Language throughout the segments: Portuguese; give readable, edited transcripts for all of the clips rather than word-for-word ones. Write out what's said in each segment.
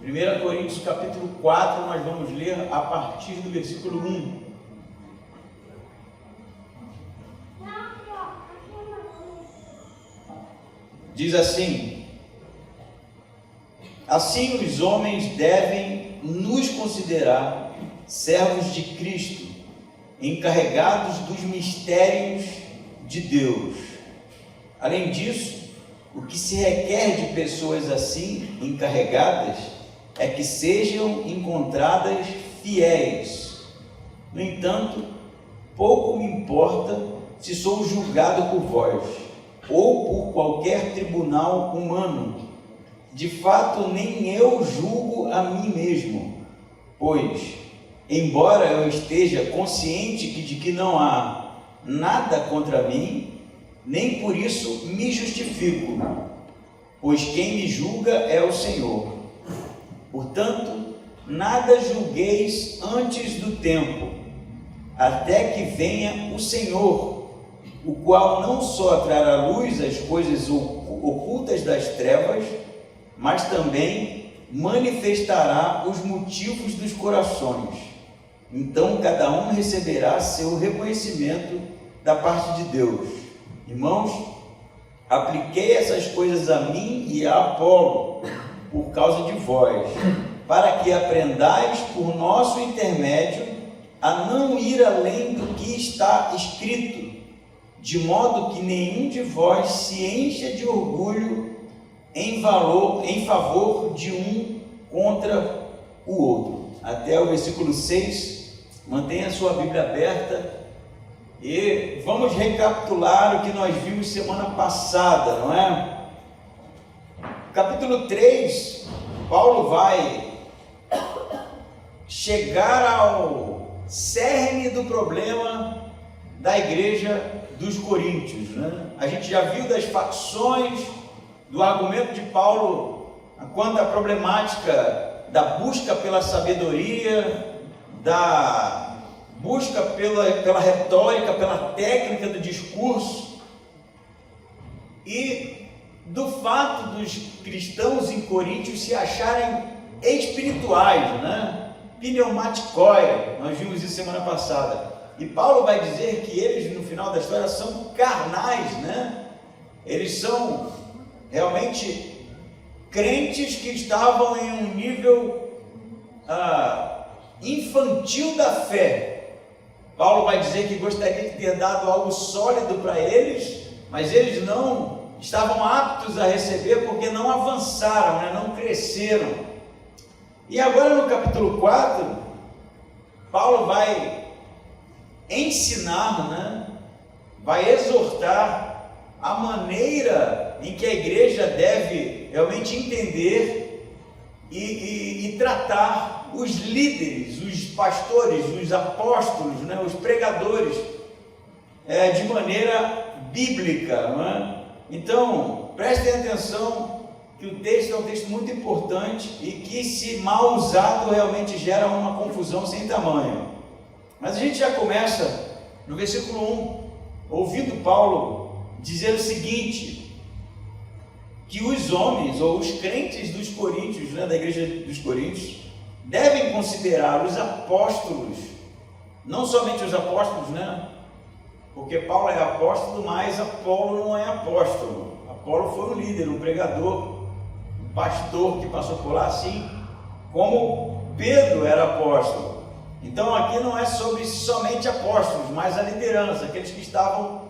1 Coríntios capítulo 4, nós vamos ler a partir do versículo 1. Diz assim: assim os homens devem nos considerar servos de Cristo, encarregados dos mistérios de Deus. Além disso, o que se requer de pessoas assim encarregadas é que sejam encontradas fiéis. No entanto, pouco me importa se sou julgado por vós ou por qualquer tribunal humano. De fato, nem eu julgo a mim mesmo, pois, embora eu esteja consciente de que não há nada contra mim, nem por isso me justifico, pois quem me julga é o Senhor. Portanto, nada julgueis antes do tempo, até que venha o Senhor, o qual não só trará luz às coisas ocultas das trevas, mas também manifestará os motivos dos corações. Então cada um receberá seu reconhecimento da parte de Deus. Irmãos, apliquei essas coisas a mim e a Apolo, por causa de vós, para que aprendais por nosso intermédio a não ir além do que está escrito, de modo que nenhum de vós se encha de orgulho em favor de um contra o outro. Até o versículo 6, mantenha a sua Bíblia aberta e vamos recapitular o que nós vimos semana passada, não é? Capítulo 3, Paulo vai chegar ao cerne do problema da igreja dos Coríntios, né? A gente já viu das facções, do argumento de Paulo quanto à problemática da busca pela sabedoria, da busca pela retórica, pela técnica do discurso, e do fato dos cristãos em Coríntios se acharem espirituais, né? Pneumaticóia, nós vimos isso semana passada. E Paulo vai dizer que eles, no final da história, são carnais, né? Eles são realmente crentes que estavam em um nível infantil da fé. Paulo vai dizer que gostaria de ter dado algo sólido para eles, mas eles não estavam aptos a receber porque não avançaram, né? Não cresceram. E agora no capítulo 4, Paulo vai ensinar, né? Vai exortar a maneira em que a igreja deve realmente entender e tratar os líderes, os pastores, os apóstolos, né? Os pregadores, de maneira bíblica, não é? Então, prestem atenção que o texto é um texto muito importante e que, se mal usado, realmente gera uma confusão sem tamanho. Mas a gente já começa no versículo 1, ouvindo Paulo dizer o seguinte, que os homens, ou os crentes dos Coríntios, né, da igreja dos Coríntios, devem considerar os apóstolos, não somente os apóstolos, né? Porque Paulo é apóstolo, mas Apolo não é apóstolo. Apolo foi um líder, um pregador, um pastor que passou por lá, assim como Pedro era apóstolo. Então aqui não é sobre somente apóstolos, mas a liderança, aqueles que estavam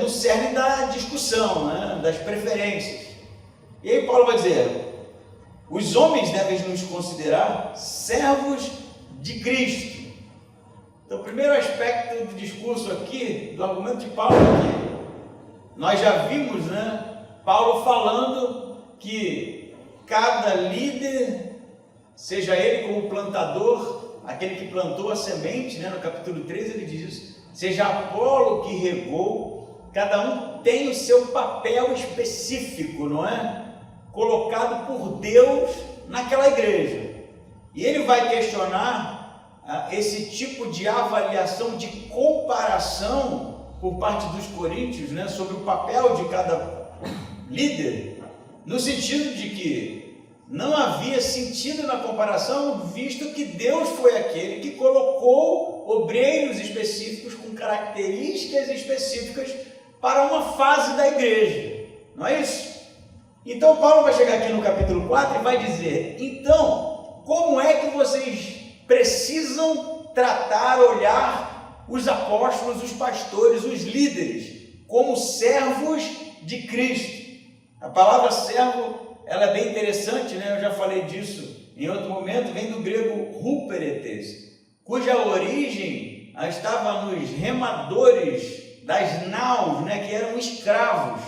no cerne da discussão, né, das preferências. E aí Paulo vai dizer, os homens devem nos considerar servos de Cristo. Então, o primeiro aspecto do discurso aqui, do argumento de Paulo aqui, nós já vimos, né, Paulo falando que cada líder, seja ele como plantador, aquele que plantou a semente, né, no capítulo 3 ele diz isso, seja Apolo que regou, cada um tem o seu papel específico, não é? Colocado por Deus naquela igreja. E ele vai questionar esse tipo de avaliação, de comparação por parte dos coríntios, né, sobre o papel de cada líder, no sentido de que não havia sentido na comparação, visto que Deus foi aquele que colocou obreiros específicos com características específicas para uma fase da igreja, não é isso? Então Paulo vai chegar aqui no capítulo 4 e vai dizer: então, como é que vocês precisam tratar, olhar os apóstolos, os pastores, os líderes, como servos de Cristo? A palavra servo, ela é bem interessante, né? Eu já falei disso em outro momento, vem do grego huperetes, cuja origem estava nos remadores das naus, né? Que eram escravos,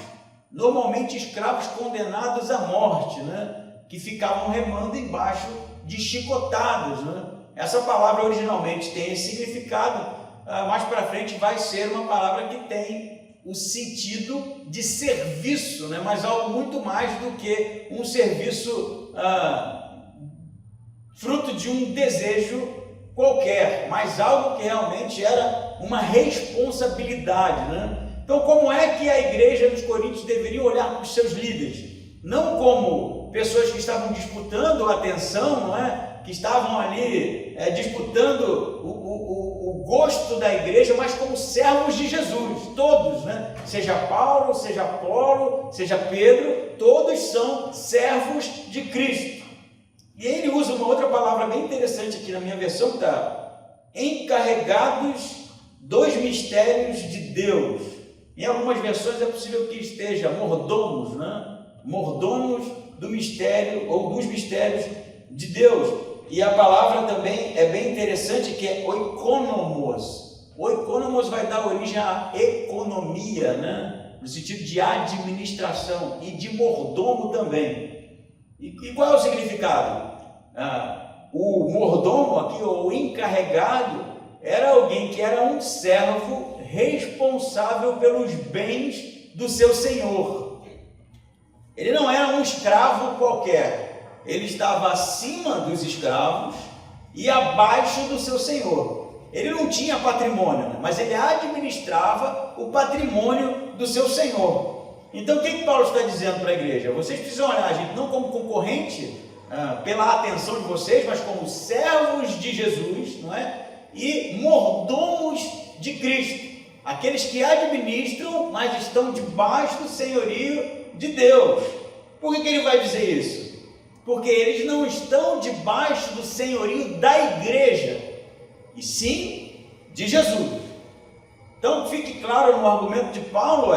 normalmente escravos condenados à morte, né? Que ficavam remando embaixo de chicotadas, né? Essa palavra originalmente tem esse significado, mais para frente vai ser uma palavra que tem o sentido de serviço, né? Mas algo muito mais do que um serviço fruto de um desejo qualquer, mas algo que realmente era uma responsabilidade, né? Então, como é que a igreja dos Coríntios deveria olhar para os seus líderes? Não como pessoas que estavam disputando a atenção, não é? Que estavam ali disputando o gosto da igreja, mas como servos de Jesus, todos, né? Seja Paulo, seja Apolo, seja Pedro, todos são servos de Cristo. E ele usa uma outra palavra bem interessante aqui na minha versão, que está encarregados dos mistérios de Deus. Em algumas versões é possível que esteja mordomos, né? Mordomos do mistério ou dos mistérios de Deus. E a palavra também é bem interessante, que é oikonomos. Oikonomos vai dar origem à economia, né? No sentido de administração e de mordomo também. E qual é o significado? O mordomo aqui, ou encarregado, era alguém que era um servo responsável pelos bens do seu senhor. Ele não era um escravo qualquer. Ele estava acima dos escravos e abaixo do seu senhor. Ele não tinha patrimônio, mas ele administrava o patrimônio do seu senhor. Então, o que Paulo está dizendo para a igreja? Vocês precisam olhar a gente não como concorrente pela atenção de vocês, mas como servos de Jesus, não é? E mordomos de Cristo. Aqueles que administram, mas estão debaixo do senhorio de Deus. Por que ele vai dizer isso? Porque eles não estão debaixo do senhorio da igreja, e sim de Jesus. Então, fique claro no argumento de Paulo,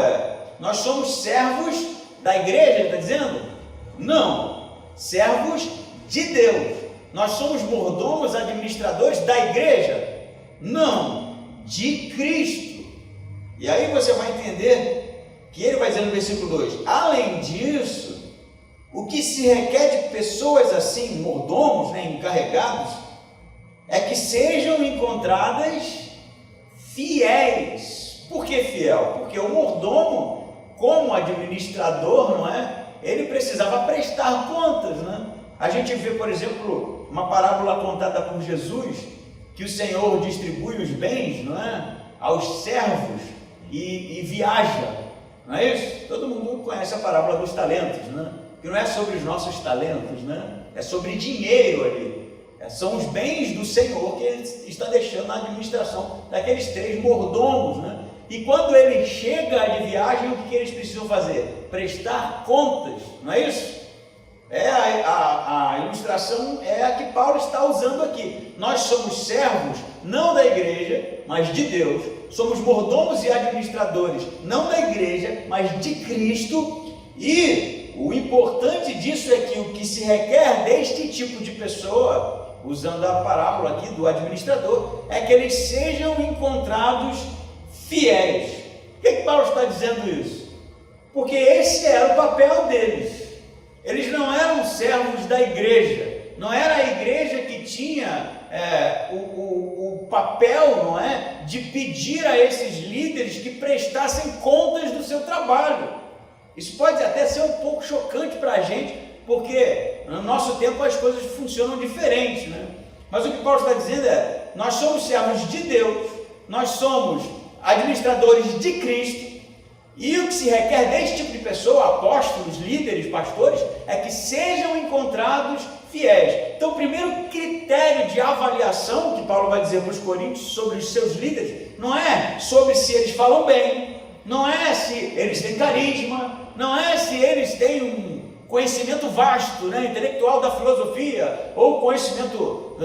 nós somos servos da igreja, ele está dizendo? Não, servos de Deus. Nós somos mordomos, administradores da igreja? Não, de Cristo. E aí você vai entender que ele vai dizer no versículo 2, além disso, o que se requer de pessoas assim, mordomos, né, encarregados, é que sejam encontradas fiéis. Por que fiel? Porque o mordomo, como administrador, não é? Ele precisava prestar contas, né? A gente vê, por exemplo, uma parábola contada por Jesus, que o Senhor distribui os bens, não é? Aos servos e viaja, não é isso? Todo mundo conhece a parábola dos talentos, né? Que não é sobre os nossos talentos, né? É sobre dinheiro ali. São os bens do Senhor que ele está deixando na administração daqueles 3 mordomos, né? E quando ele chega de viagem, o que eles precisam fazer? Prestar contas, não é isso? A ilustração é a que Paulo está usando aqui. Nós somos servos, não da igreja, mas de Deus. Somos mordomos e administradores, não da igreja, mas de Cristo. E o importante disso é que o que se requer deste tipo de pessoa, usando a parábola aqui do administrador, é que eles sejam encontrados fiéis. Por que Paulo está dizendo isso? Porque esse era o papel deles. Eles não eram servos da igreja, não era a igreja que tinha o papel, não é, de pedir a esses líderes que prestassem contas do seu trabalho. Isso pode até ser um pouco chocante para a gente, porque no nosso tempo as coisas funcionam diferentes, né? Mas o que Paulo está dizendo nós somos servos de Deus, nós somos administradores de Cristo, E o que se requer desse tipo de pessoa, apóstolos, líderes, pastores, é que sejam encontrados fiéis. Então, o primeiro critério de avaliação que Paulo vai dizer para os coríntios sobre os seus líderes, não é sobre se eles falam bem, não é se eles têm carisma, não é se eles têm um conhecimento vasto, né, intelectual da filosofia, ou conhecimento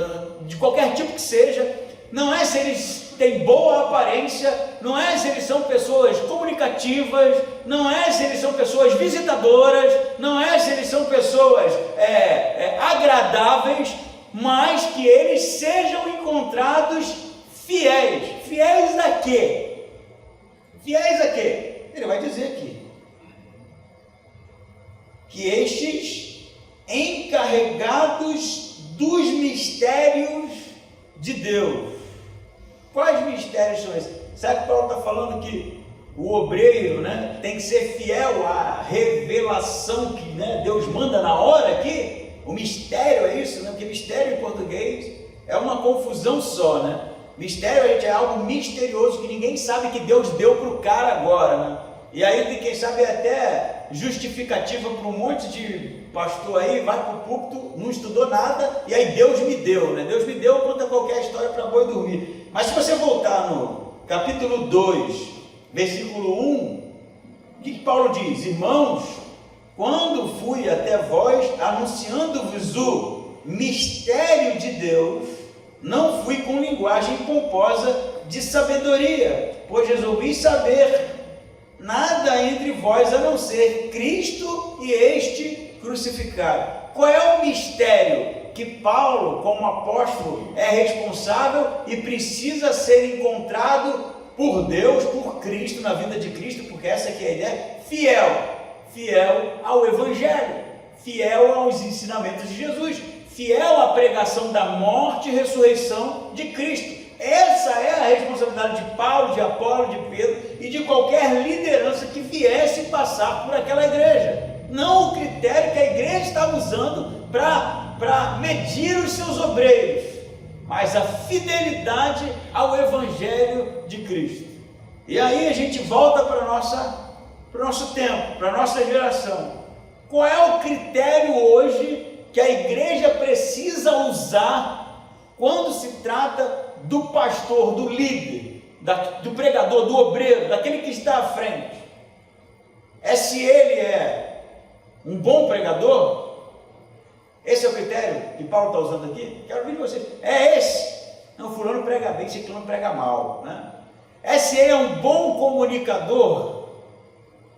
de qualquer tipo que seja, não é se eles têm boa aparência, não é se eles são pessoas comunicativas, não é se eles são pessoas visitadoras, não é se eles são pessoas agradáveis, mas que eles sejam encontrados fiéis. Fiéis a quê? Fiéis a quê? Ele vai dizer aqui que estes encarregados dos mistérios de Deus. Quais mistérios são esses? Sabe que Paulo está falando que o obreiro, né, tem que ser fiel à revelação que, né, Deus manda na hora aqui? O mistério é isso, né? Porque mistério em português é uma confusão só, né? Mistério, gente, é algo misterioso que ninguém sabe que Deus deu para o cara agora, né? E aí tem quem sabe até justificativa para um monte de pastor aí, vai para o púlpito, não estudou nada, e aí Deus me deu, né? Deus me deu, conta qualquer história para boi dormir. Mas se você voltar no capítulo 2, versículo 1, o que Paulo diz? Irmãos, quando fui até vós, anunciando-vos o mistério de Deus, não fui com linguagem pomposa de sabedoria, pois resolvi saber nada entre vós a não ser Cristo e este crucificado. Qual é o mistério que Paulo, como apóstolo, é responsável e precisa ser encontrado por Deus, por Cristo, na vida de Cristo, porque essa aqui é a ideia, fiel ao Evangelho, fiel aos ensinamentos de Jesus, fiel à pregação da morte e ressurreição de Cristo. Essa é a responsabilidade de Paulo, de Apolo, de Pedro e de qualquer liderança que viesse passar por aquela igreja. Não o critério que a igreja estava usando para medir os seus obreiros, mas a fidelidade ao Evangelho de Cristo. E aí a gente volta para o nosso tempo, para a nossa geração. Qual é o critério hoje que a igreja precisa usar quando se trata do pastor, do líder, do pregador, do obreiro, daquele que está à frente? É se ele é um bom pregador? Esse é o critério que Paulo está usando aqui? Quero ouvir de vocês. É esse? Não, fulano prega bem, ciclano prega mal, né? É se ele é um bom comunicador?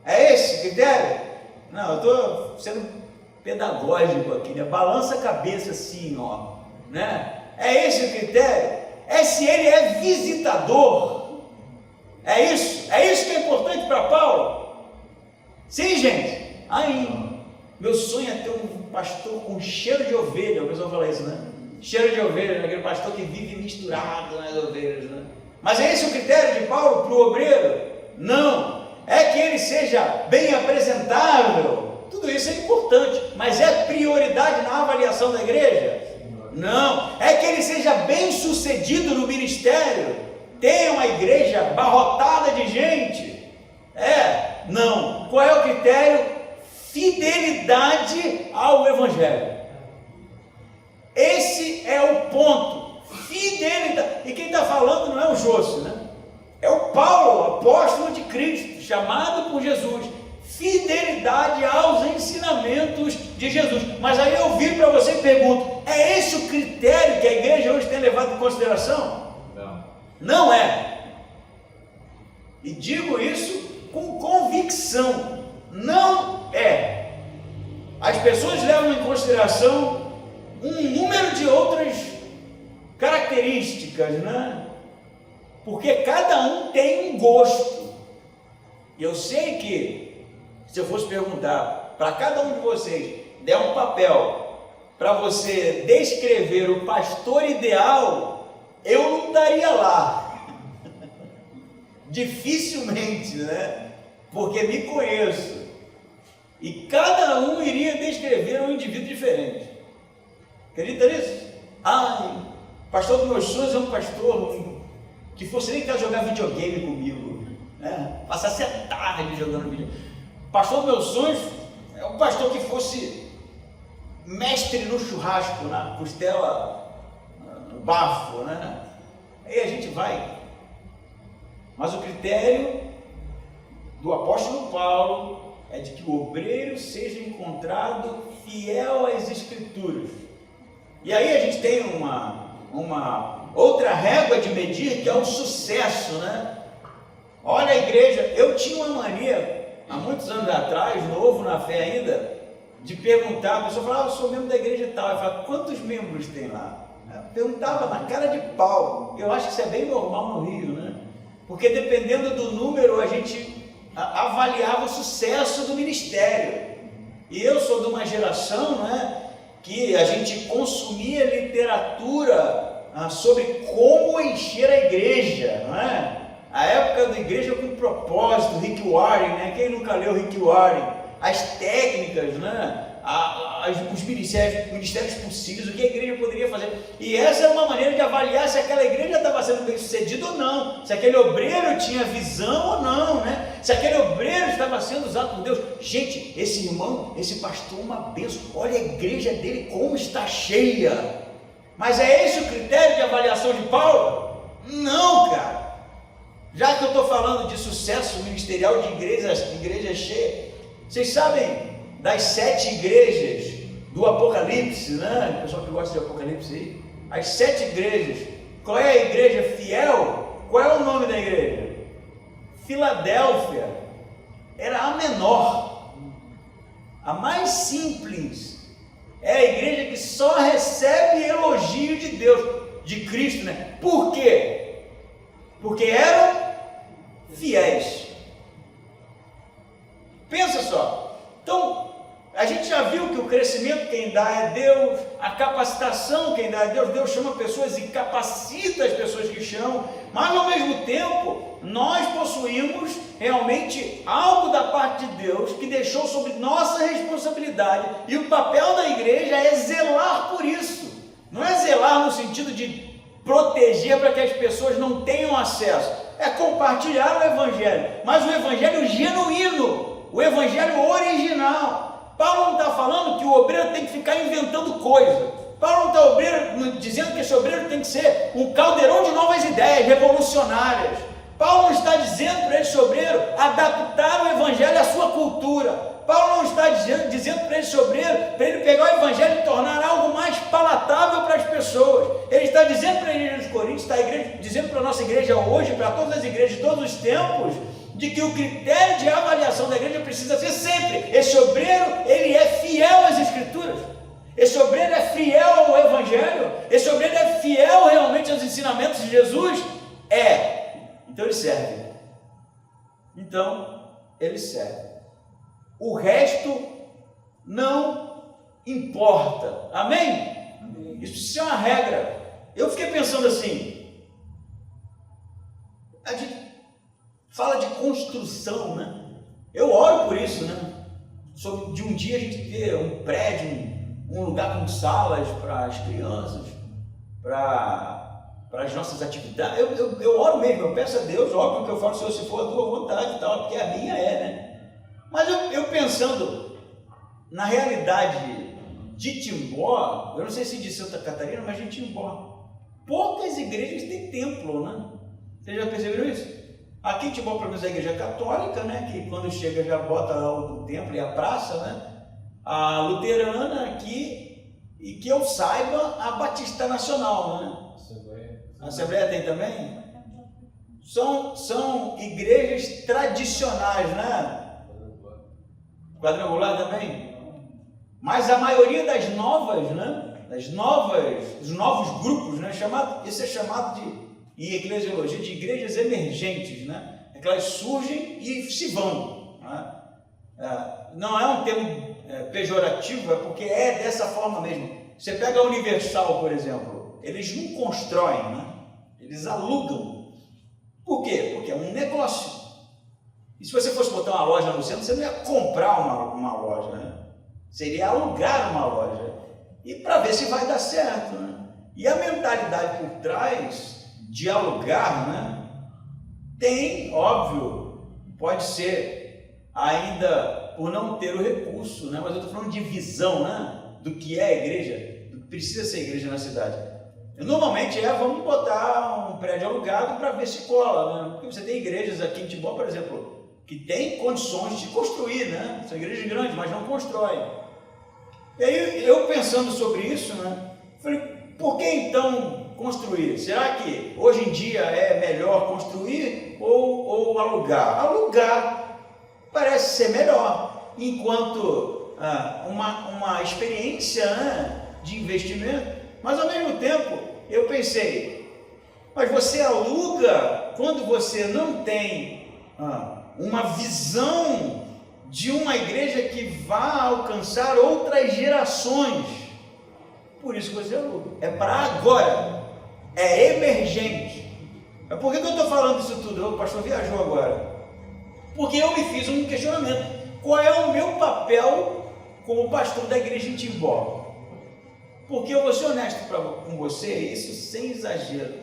É esse o critério? Não, eu estou sendo pedagógico aqui, né? Balança a cabeça assim, ó, né? É esse o critério? É se ele é visitador? É isso? É isso que é importante para Paulo? Sim, gente? Aí, meu sonho é ter um pastor com cheiro de ovelha, o pessoal fala isso, né? Cheiro de ovelha, aquele pastor que vive misturado nas ovelhas, né? Mas é esse o critério de Paulo para o obreiro? Não, é que ele seja bem apresentável. Tudo isso é importante, mas é prioridade na avaliação da igreja? Não, é que ele seja bem sucedido no ministério, tenha uma igreja abarrotada de gente? Não. Qual é o critério? Fidelidade ao Evangelho. Esse é o ponto, fidelidade. E quem está falando não é o Jôcio, né? É o Paulo, apóstolo de Cristo, chamado por Jesus. Fidelidade aos ensinamentos de Jesus. Mas aí eu viro para você e pergunto: é esse o critério que a igreja hoje tem levado em consideração? Não. Não é. E digo isso com convicção. Não é. As pessoas levam em consideração um número de outras características, né? Porque cada um tem um gosto. E eu sei que se eu fosse perguntar para cada um de vocês, der um papel para você descrever o pastor ideal, eu não estaria lá. Dificilmente, né? Porque me conheço. E cada um iria descrever um indivíduo diferente. Acredita nisso? Pastor dos meus sonhos é um pastor que fosse nem que jogar videogame comigo. né? Passasse a tarde jogando vídeo. Pastor dos meus sonhos é um pastor que fosse mestre no churrasco, na costela, no bafo, né? Aí a gente vai. Mas o critério do apóstolo Paulo é de que o obreiro seja encontrado fiel às Escrituras. E aí a gente tem uma outra régua de medir, que é o sucesso, né? Olha a igreja, eu tinha uma mania, há muitos anos atrás, novo na fé ainda, de perguntar, a pessoa falava, eu sou membro da igreja tal, eu falava, quantos membros tem lá? Eu perguntava na cara de pau. Eu acho que isso é bem normal no Rio, né? Porque dependendo do número, a gente avaliava o sucesso do ministério. E eu sou de uma geração, né, que a gente consumia literatura sobre como encher a igreja, não é? A época da igreja com propósito, Rick Warren, né? Quem nunca leu Rick Warren? As técnicas, né? Os ministérios possíveis, o que a igreja poderia fazer. E essa é uma maneira de avaliar se aquela igreja estava sendo bem sucedida ou não, se aquele obreiro tinha visão ou não, né? Se aquele obreiro estava sendo usado por Deus. Gente, esse irmão, esse pastor, uma bênção. Olha a igreja dele como está cheia. Mas é esse o critério de avaliação de Paulo? Não, cara. Já que eu estou falando de sucesso ministerial de igreja cheia, vocês sabem das 7 igrejas do Apocalipse, né? O pessoal que gosta de Apocalipse aí, as 7 igrejas, qual é a igreja fiel? Qual é o nome da igreja? Filadélfia era a menor, a mais simples, é a igreja que só recebe elogio de Deus, de Cristo, né? Por quê? Porque eram fiéis. Pensa só, então a gente já viu que o crescimento quem dá é Deus, a capacitação quem dá é Deus. Deus chama pessoas e capacita as pessoas que chamam, mas ao mesmo tempo nós possuímos realmente algo da parte de Deus que deixou sobre nossa responsabilidade, e o papel da igreja é zelar por isso. Não é zelar no sentido de proteger para que as pessoas não tenham acesso, é compartilhar o evangelho, mas o evangelho genuíno, o evangelho original. Paulo não está falando que o obreiro tem que ficar inventando coisa. Paulo não está dizendo que esse obreiro tem que ser um caldeirão de novas ideias revolucionárias. Paulo não está dizendo para esse obreiro adaptar o evangelho à sua cultura. Paulo não está dizendo para esse obreiro, para ele pegar o evangelho e tornar algo mais palatável para as pessoas. Ele está dizendo para a igreja dos Coríntios, está dizendo para a nossa igreja hoje, para todas as igrejas de todos os tempos, de que o critério de avaliação da igreja precisa ser sempre: esse obreiro, ele é fiel às Escrituras, esse obreiro é fiel ao Evangelho, esse obreiro é fiel realmente aos ensinamentos de Jesus? Então ele serve. Então ele serve. O resto não importa. Amém? Amém. Isso é uma regra. Eu fiquei pensando assim, a gente fala de construção, né? Eu oro por isso, né? Sobre de um dia a gente ter um prédio, um lugar com salas para as crianças, para as nossas atividades. Eu oro mesmo, eu peço a Deus, óbvio que eu falo, Senhor, se for a tua vontade e tal, porque a minha é, né? Mas eu pensando na realidade de Timbó, eu não sei se de Santa Catarina, mas de Timbó, poucas igrejas têm templo, né? Vocês já perceberam isso? Aqui em Timbó, pelo menos a igreja católica, né? Que quando chega já bota lá o templo e a praça, né? A luterana aqui, e que eu saiba, a Batista Nacional, né? A Assembleia tem também? São igrejas tradicionais, né? Quadrangular também? Mas a maioria das novas, né? Dos novos grupos, né? Isso é chamado em eclesiologia de igrejas emergentes, né? É que elas surgem e se vão, né? Não é um termo pejorativo, é porque é dessa forma mesmo. Você pega a Universal, por exemplo, eles não constroem, né? Eles alugam. Por quê? Porque é um negócio. E se você fosse botar uma loja no centro, você não ia comprar uma loja, né? Seria alugar uma loja. E para ver se vai dar certo, né? E a mentalidade por trás de alugar, né? Tem, óbvio, pode ser ainda por não ter o recurso, né? Mas eu estou falando de visão, né? Do que é a igreja, do que precisa ser a igreja na cidade. Normalmente vamos botar um prédio alugado para ver se cola, né? Porque você tem igrejas aqui em Timbó, por exemplo, que tem condições de construir, né? São igrejas grandes, mas não constroem. E aí eu pensando sobre isso, né? Falei, por que então construir? Será que hoje em dia é melhor construir ou alugar? Alugar parece ser melhor, enquanto uma experiência, né, de investimento. Mas ao mesmo tempo eu pensei, mas você aluga quando você não tem uma visão de uma igreja que vá alcançar outras gerações. Por isso que você aluga. É para agora, é emergente. Mas por que eu estou falando isso tudo? O pastor viajou agora. Porque eu me fiz um questionamento. Qual é o meu papel como pastor da igreja em Timbó? Porque eu vou ser honesto com você, isso sem exagero.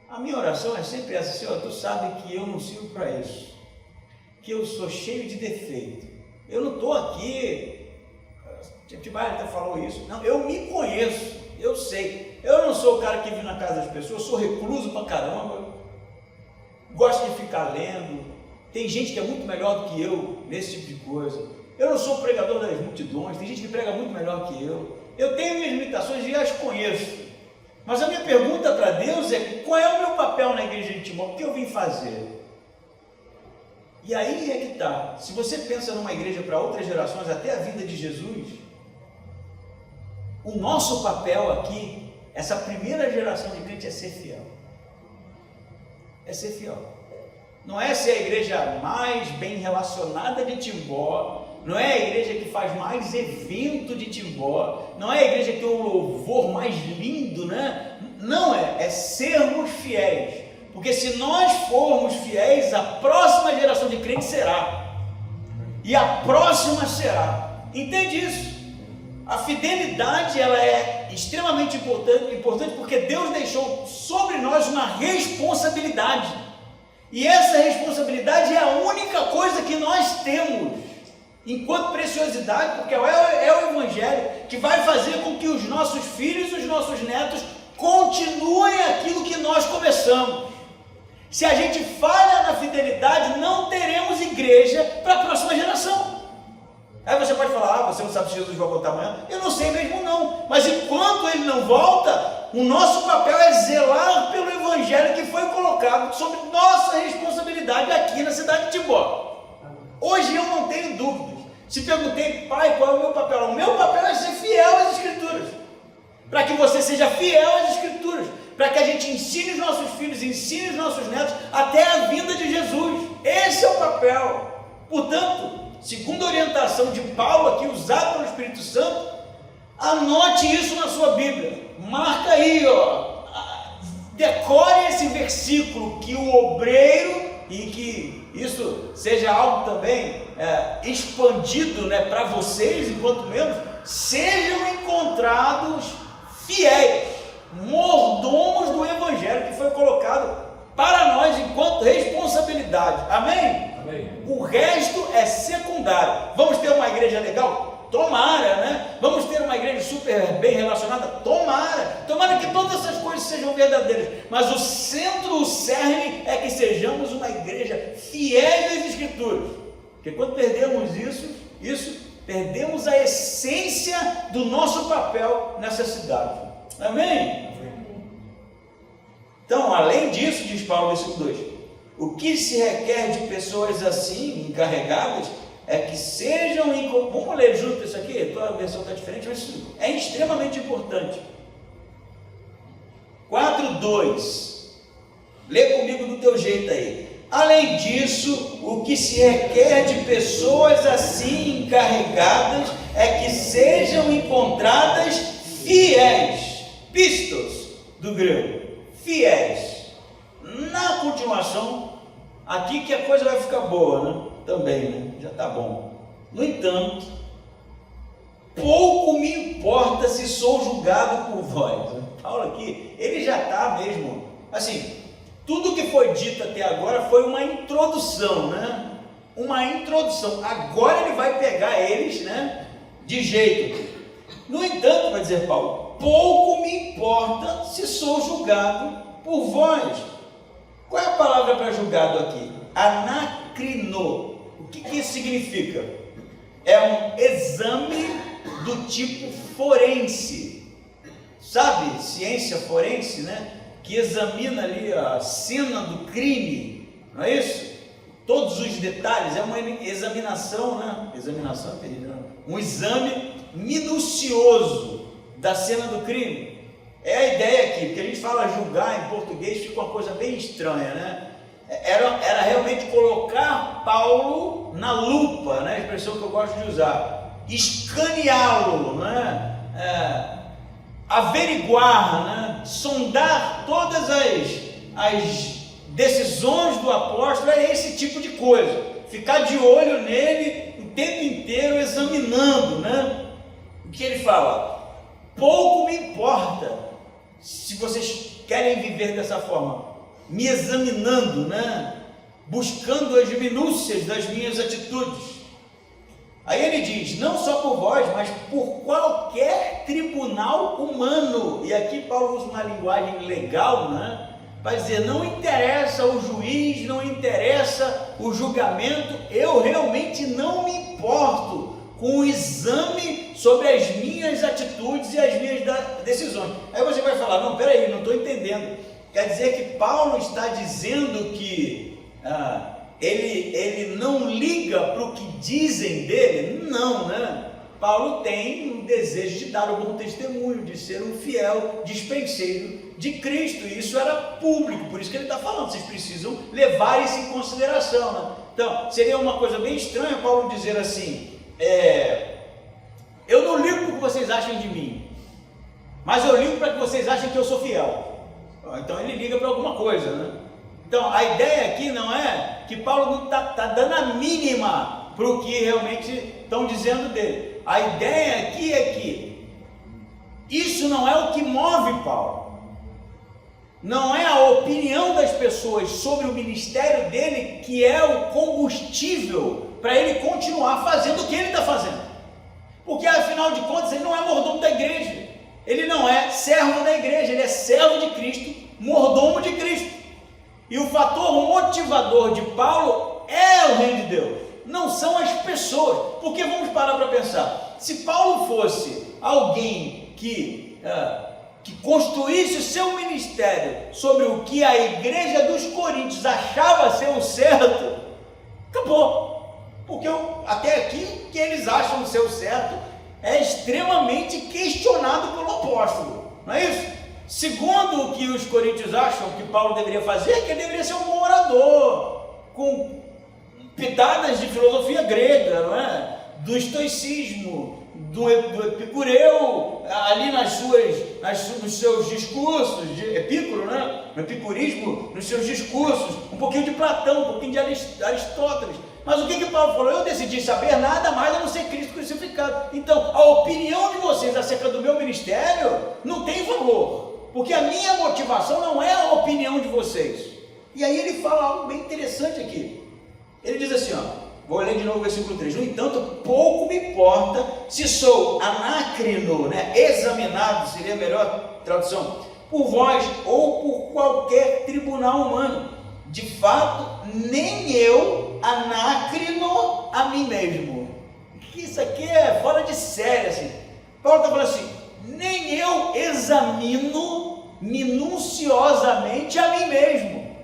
A minha oração é sempre essa: Senhor, tu sabe que eu não sirvo para isso, que eu sou cheio de defeito. Eu não estou aqui, Tibaia até falou isso, não, eu me conheço, eu sei. Eu não sou o cara que vive na casa das pessoas, eu sou recluso pra caramba, gosto de ficar lendo. Tem gente que é muito melhor do que eu nesse tipo de coisa. Eu não sou pregador das multidões, tem gente que prega muito melhor que eu. Eu tenho minhas limitações e as conheço. Mas a minha pergunta para Deus é: qual é o meu papel na igreja de Timóteo? O que eu vim fazer? E aí é que está. Se você pensa numa igreja para outras gerações, até a vinda de Jesus, o nosso papel aqui, essa primeira geração de crente, é ser fiel. É ser fiel. Não é ser a igreja mais bem relacionada de Timbó, não é a igreja que faz mais evento de Timbó, não é a igreja que tem um louvor mais lindo, né? Não é sermos fiéis. Porque se nós formos fiéis, a próxima geração de crentes será. E a próxima será. Entende isso? A fidelidade, ela é extremamente importante porque Deus deixou sobre nós uma responsabilidade. E essa responsabilidade é a única coisa que nós temos enquanto preciosidade, porque é o Evangelho que vai fazer com que os nossos filhos e os nossos netos continuem aquilo que nós começamos. Se a gente falha na fidelidade, não teremos igreja para a próxima geração. Aí você pode falar: você não sabe se Jesus vai voltar amanhã. Eu não sei mesmo não, mas enquanto ele não volta, o nosso papel é zelar pelo Evangelho que foi colocado sobre nossa responsabilidade aqui na cidade de Timbó. Hoje eu não tenho dúvidas. Se perguntei: pai, qual é o meu papel? O meu papel é ser fiel às Escrituras, para que você seja fiel às Escrituras, para que a gente ensine os nossos filhos, ensine os nossos netos até a vinda de Jesus. Esse é o papel. Portanto, segundo a orientação de Paulo aqui, usado pelo Espírito Santo, anote isso na sua Bíblia, marca aí, decore esse versículo, que o obreiro, e que isso seja algo também expandido, né, para vocês, enquanto membros, sejam encontrados fiéis, mordomos do Evangelho que foi colocado para nós enquanto responsabilidade. Amém? Amém. O resto é secundário. Vamos ter uma igreja legal? Tomara, né? Vamos ter uma igreja super bem relacionada? Tomara que todas essas coisas sejam verdadeiras, mas o centro, o cerne é que sejamos uma igreja fiel às Escrituras, porque quando perdemos isso perdemos a essência do nosso papel nessa cidade. Amém? Então, além disso, diz Paulo no versículo 2, o que se requer de pessoas assim, encarregadas, é que sejam... Vamos ler junto isso aqui? A tua versão está diferente, mas isso é extremamente importante. 4:2. Lê comigo do teu jeito aí. Além disso, o que se requer de pessoas assim encarregadas é que sejam encontradas fiéis. Pistos, do grego. Fiéis. Na continuação, aqui que a coisa vai ficar boa, né? Também, né? Já está bom. No entanto, pouco me importa se sou julgado por vós. Paulo aqui, ele já está mesmo, assim, tudo que foi dito até agora foi uma introdução, né? Uma introdução. Agora ele vai pegar eles, né, de jeito. No entanto, vai dizer Paulo, pouco me importa se sou julgado por vós. Qual é a palavra para julgado aqui? Anacrino. O que isso significa? É um exame do tipo forense. Sabe, ciência forense, né? Que examina ali a cena do crime, não é isso? Todos os detalhes, é uma examinação, né? Examinação, um exame minucioso da cena do crime. É a ideia aqui, porque a gente fala julgar em português, fica uma coisa bem estranha, né? Era realmente colocar Paulo na lupa, né? A expressão que eu gosto de usar, escaneá-lo, né? Averiguar, né? Sondar todas as decisões do apóstolo, é esse tipo de coisa, ficar de olho nele o tempo inteiro, examinando, né? O que ele fala? Pouco me importa se vocês querem viver dessa forma, me examinando, né? Buscando as minúcias das minhas atitudes. Aí ele diz, não só por vós, mas por qualquer tribunal humano. E aqui Paulo usa uma linguagem legal, né? Vai dizer, não interessa o juiz, não interessa o julgamento, eu realmente não me importo com o exame sobre as minhas atitudes e as minhas decisões. Aí você vai falar, não, peraí, não estou entendendo. Quer dizer que Paulo está dizendo que ele não liga para o que dizem dele? Não, né? Paulo tem um desejo de dar um bom testemunho, de ser um fiel dispenseiro de Cristo, e isso era público, por isso que ele está falando, vocês precisam levar isso em consideração, né? Então, seria uma coisa bem estranha Paulo dizer assim, eu não ligo para o que vocês acham de mim, mas eu ligo para que vocês achem que eu sou fiel. Então ele liga para alguma coisa, né? Então a ideia aqui não é que Paulo não está dando a mínima para o que realmente estão dizendo dele. A ideia aqui é que isso não é o que move Paulo. Não é a opinião das pessoas sobre o ministério dele que é o combustível para ele continuar fazendo o que ele está fazendo. Porque afinal de contas ele não é mordomo da igreja. Ele não é servo da igreja, ele é servo de Cristo, mordomo de Cristo. E o fator motivador de Paulo é o reino de Deus, não são as pessoas. Porque vamos parar para pensar, se Paulo fosse alguém que construísse o seu ministério sobre o que a igreja dos Coríntios achava ser o certo, acabou. Porque até aqui o que eles acham ser o certo é extremamente questionado pelo apóstolo, não é isso? Segundo o que os coríntios acham que Paulo deveria fazer, que ele deveria ser um bom orador, com pitadas de filosofia grega, não é? Do estoicismo, do epicureu, ali nos seus discursos, de Epicuro, né? No epicurismo, nos seus discursos, um pouquinho de Platão, um pouquinho de Aristóteles. Mas o que Paulo falou? Eu decidi saber nada mais a não ser Cristo crucificado. Então, a opinião de vocês acerca do meu ministério não tem valor, porque a minha motivação não é a opinião de vocês. E aí ele fala algo bem interessante aqui. Ele diz assim, vou ler de novo o versículo 3. No entanto, pouco me importa se sou anacrino, né? Examinado, seria a melhor tradução, por vós ou por qualquer tribunal humano. De fato, nem eu anacrino a mim mesmo. Isso aqui é fora de série, assim. Paulo está falando assim, nem eu examino minuciosamente a mim mesmo.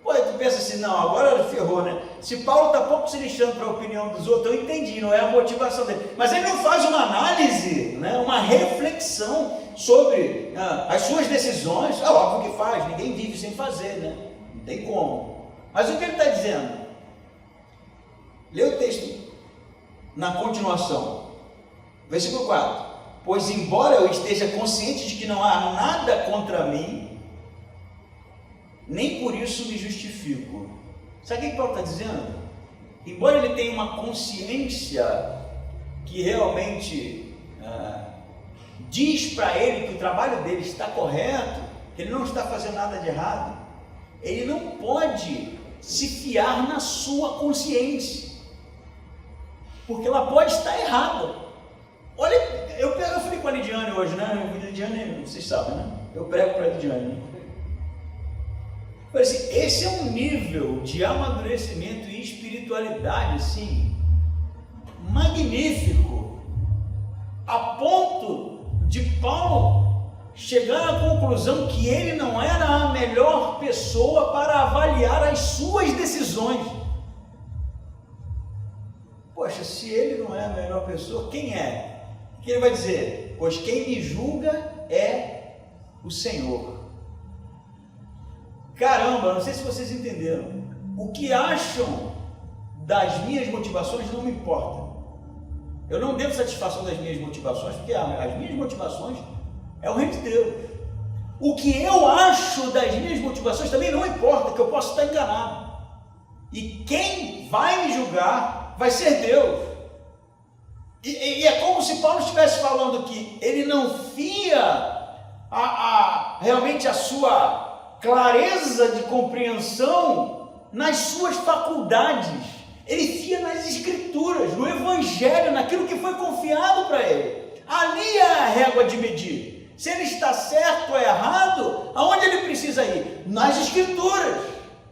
Pô, tu pensa assim, não, agora ferrou, né? Se Paulo está pouco se lixando para a opinião dos outros, eu entendi, não é a motivação dele. Mas ele não faz uma análise, né? Uma reflexão sobre as suas decisões. É óbvio que faz, ninguém vive sem fazer, né? Não tem como. Mas o que ele está dizendo? Lê o texto na continuação, versículo 4. Pois embora eu esteja consciente de que não há nada contra mim, nem por isso me justifico. Sabe o que Paulo está dizendo? Embora ele tenha uma consciência que realmente diz para ele que o trabalho dele está correto, que ele não está fazendo nada de errado, ele não pode se fiar na sua consciência, porque ela pode estar errada. Olha, eu falei com a Lidiane hoje, né? A Lidiane, vocês sabem, né? Eu prego para a Lidiane, né? Eu falei assim, esse é um nível de amadurecimento e espiritualidade, assim, magnífico, a ponto de Paulo chegar à conclusão que ele não era a melhor pessoa para avaliar as suas decisões. Poxa, se ele não é a melhor pessoa, quem é? O que ele vai dizer? Pois quem me julga é o Senhor. Caramba, não sei se vocês entenderam. O que acham das minhas motivações não me importa. Eu não devo satisfação das minhas motivações, porque as minhas motivações é o reino de Deus. O que eu acho das minhas motivações também não importa, que eu posso estar enganado. E quem vai me julgar vai ser Deus. E é como se Paulo estivesse falando que ele não fia realmente a sua clareza de compreensão nas suas faculdades. Ele fia nas Escrituras, no Evangelho, naquilo que foi confiado para ele. Ali é a régua de medir. Se ele está certo ou errado, aonde ele precisa ir? Nas Escrituras.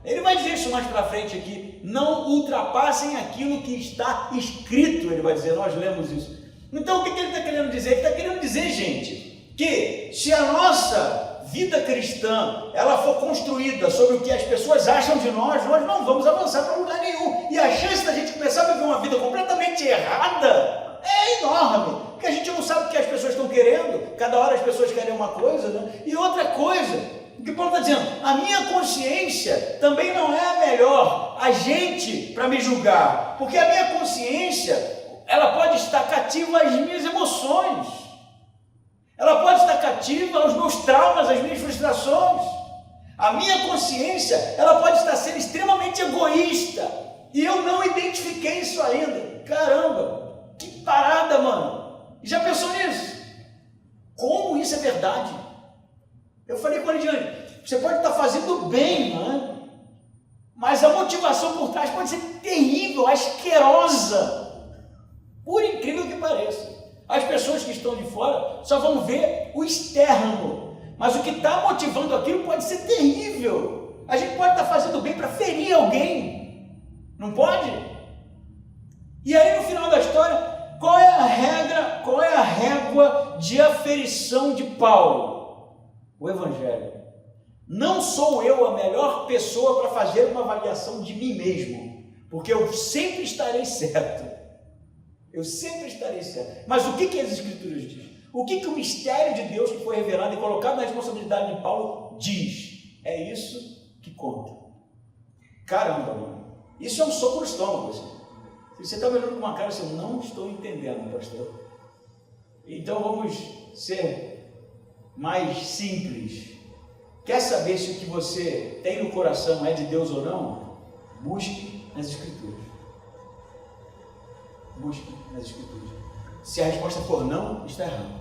Ele vai dizer isso mais para frente aqui. Não ultrapassem aquilo que está escrito, ele vai dizer, nós lemos isso. Então o que ele está querendo dizer? Ele está querendo dizer, gente, que se a nossa vida cristã, ela for construída sobre o que as pessoas acham de nós, nós não vamos avançar para lugar nenhum. E a chance da gente começar a viver uma vida completamente errada é enorme, porque a gente não sabe o que as pessoas estão querendo. Cada hora as pessoas querem uma coisa, né? E outra coisa, o que Paulo está dizendo, a minha consciência também não é a melhor agente para me julgar, porque a minha consciência, ela pode estar cativa às minhas emoções, ela pode estar cativa aos meus traumas, às minhas frustrações. A minha consciência, ela pode estar sendo extremamente egoísta, e eu não identifiquei isso ainda. Caramba, que parada, mano! Já pensou nisso? Como isso é verdade? Eu falei com a Lidiane, você pode estar fazendo bem, né? Mas a motivação por trás pode ser terrível, asquerosa, por incrível que pareça. As pessoas que estão de fora só vão ver o externo, mas o que está motivando aquilo pode ser terrível. A gente pode estar fazendo bem para ferir alguém, não pode? E aí no final da história, qual é a regra, qual é a régua de aferição de Paulo? O Evangelho. Não sou eu a melhor pessoa para fazer uma avaliação de mim mesmo, porque eu sempre estarei certo. Eu sempre estarei certo. Mas o que as Escrituras dizem? O que o mistério de Deus que foi revelado e colocado na responsabilidade de Paulo diz? É isso que conta. Caramba, mano. Isso é um soco no estômago. Assim. Se você está olhando com uma cara assim, eu não estou entendendo, pastor. Então vamos ser mais simples. Quer saber se o que você tem no coração é de Deus ou não? Busque nas Escrituras. Busque nas Escrituras. Se a resposta for não, está errado.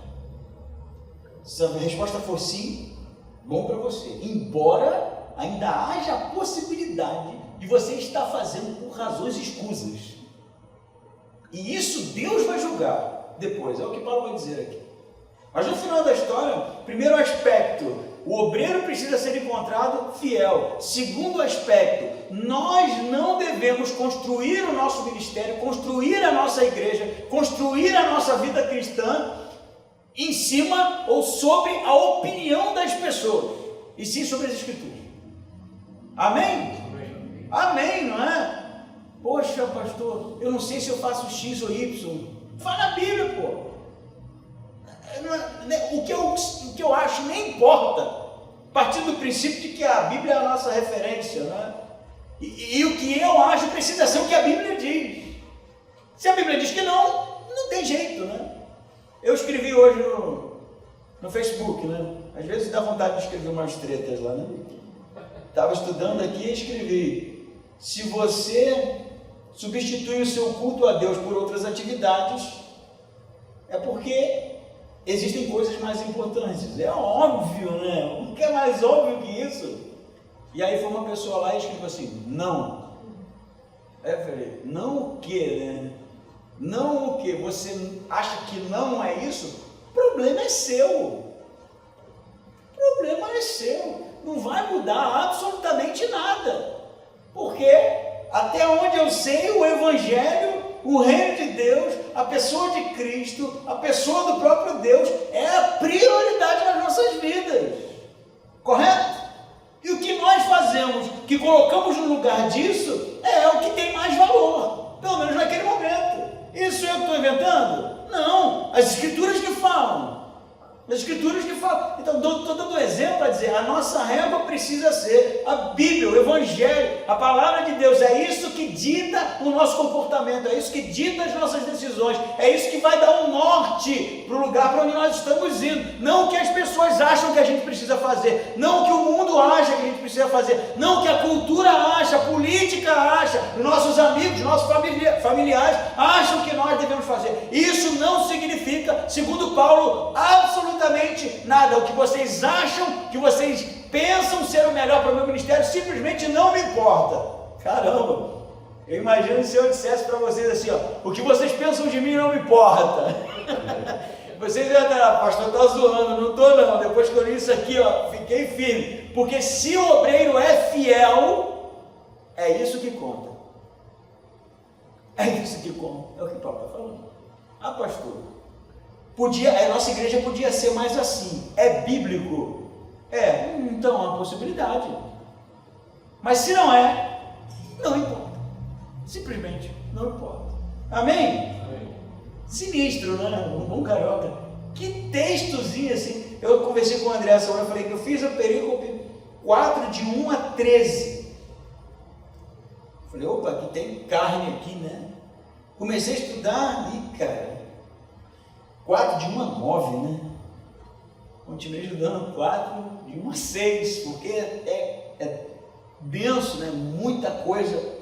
Se a resposta for sim, bom para você. Embora ainda haja a possibilidade de você estar fazendo por razões escusas. E isso Deus vai julgar depois. É o que Paulo vai dizer aqui. Mas no final da história, primeiro aspecto, o obreiro precisa ser encontrado fiel. Segundo aspecto, nós não devemos construir o nosso ministério, construir a nossa igreja, construir a nossa vida cristã em cima ou sobre a opinião das pessoas, e sim sobre as Escrituras. Amém? Amém, não é? Poxa, pastor, eu não sei se eu faço X ou Y. Fala na Bíblia, pô. O que eu acho nem importa, partindo do princípio de que a Bíblia é a nossa referência, né? E o que eu acho precisa ser o que a Bíblia diz. Se a Bíblia diz que não, não tem jeito, né? Eu escrevi hoje no Facebook, né? Às vezes dá vontade de escrever umas tretas lá, né? Estava estudando aqui e escrevi: se você substitui o seu culto a Deus por outras atividades, é porque existem coisas mais importantes. É óbvio, né? O que é mais óbvio que isso? E aí foi uma pessoa lá e escreveu assim, não. Aí eu falei, não o quê, né? Não o quê? Você acha que não é isso? O problema é seu. O problema é seu. Não vai mudar absolutamente nada. Porque até onde eu sei, o Evangelho, o reino de Deus, a pessoa de Cristo, a pessoa do próprio Deus é a prioridade nas nossas vidas. Correto? E o que nós fazemos, que colocamos no lugar disso, é o que tem mais valor, pelo menos naquele momento. Isso eu estou inventando? Não, as escrituras que falam. As escrituras que falam. Então, estou dando um exemplo para dizer, a nossa régua precisa ser a Bíblia, o Evangelho, a palavra de Deus. É isso que dita o nosso comportamento, é isso que dita as nossas decisões, é isso que vai dar um norte para o lugar para onde nós estamos indo. Não o que as pessoas acham que a gente precisa fazer, não o que o mundo acha que a gente precisa fazer, não o que a cultura acha, a política acha, nossos amigos, nossos familiares acham que nós devemos fazer. Isso não significa, segundo Paulo, absolutamente nada. O que vocês acham, que vocês pensam ser o melhor para o meu ministério, simplesmente não me importa. Caramba, eu imagino se eu dissesse para vocês assim, ó, o que vocês pensam de mim não me importa. Vocês iam estar, pastor, está zoando, não estou não. Depois que eu li isso aqui, ó, fiquei firme. Porque se o obreiro é fiel, é isso que conta. É isso que conta. É o que Paulo está falando. Ah, pastor, a nossa igreja podia ser mais assim. É bíblico? É, então é uma possibilidade. Mas se não é, não importa. Simplesmente não importa. Amém? Amém. Sinistro, né? Um bom carioca. Que textozinho assim. Eu conversei com o André essa hora, eu falei que eu fiz a perícope 4 de 1 a 13. Eu falei, opa, aqui tem carne aqui, né? Comecei a estudar e, cara, 4 de 1 a 9, né? Continuei estudando 4 de 1 a 6, porque é denso, né? Muita coisa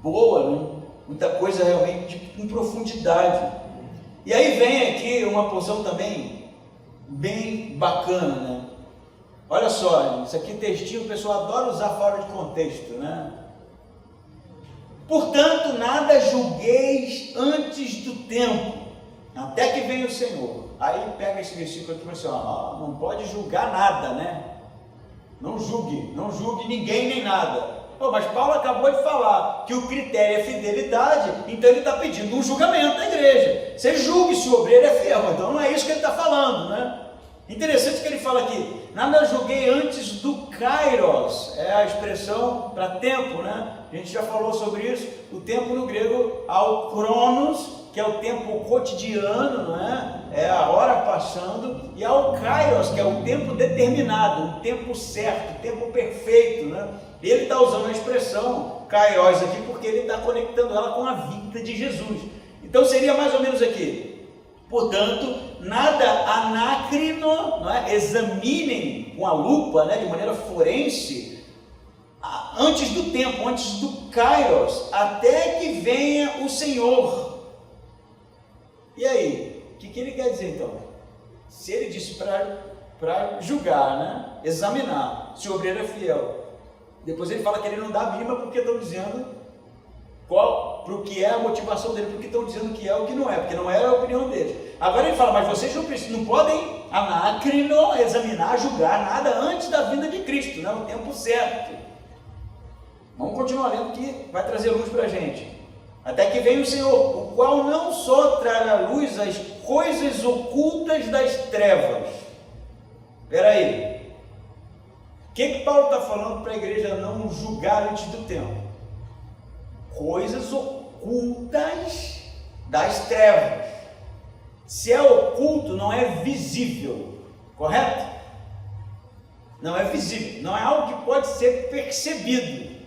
boa, né? Muita coisa realmente com profundidade. E aí vem aqui uma porção também bem bacana, né? Olha só, isso aqui textinho, o pessoal adora usar fora de contexto, né? Portanto, nada julgueis antes do tempo, até que venha o Senhor. Aí pega esse versículo aqui e fala assim, ó, não pode julgar nada, né? Não julgue ninguém nem nada. Pô, mas Paulo acabou de falar que o critério é fidelidade, então ele está pedindo um julgamento da igreja. Você julgue se o obreiro é fiel, então não é isso que ele está falando, né? Interessante que ele fala aqui, nada julguei antes do kairos, é a expressão para tempo, né? A gente já falou sobre isso, o tempo no grego, ao cronos, que é o tempo cotidiano, não é? É a hora passando, e ao kairos, que é o tempo determinado, o tempo certo, o tempo perfeito, né? Ele está usando a expressão kairos aqui, porque ele está conectando ela com a vida de Jesus. Então seria mais ou menos aqui, portanto, nada anácrino, não é? Examinem com a lupa, né? De maneira forense, antes do tempo, antes do kairos, até que venha o Senhor. E aí, o que ele quer dizer então? Se ele disse para julgar, né? Examinar se o obreiro é fiel, depois ele fala que ele não dá a mínima porque estão dizendo para o que é a motivação dele, porque estão dizendo que é o que não é, porque não é a opinião dele. Agora ele fala, mas vocês não podem anácrino, examinar, julgar nada antes da vinda de Cristo, né? O tempo certo. Vamos continuar lendo que vai trazer luz para a gente. Até que venha o Senhor, o qual não só trará luz as coisas ocultas das trevas. Espera aí. O que Paulo está falando para a igreja não julgar antes do tempo? Coisas ocultas das trevas. Se é oculto, não é visível, correto? Não é visível, não é algo que pode ser percebido,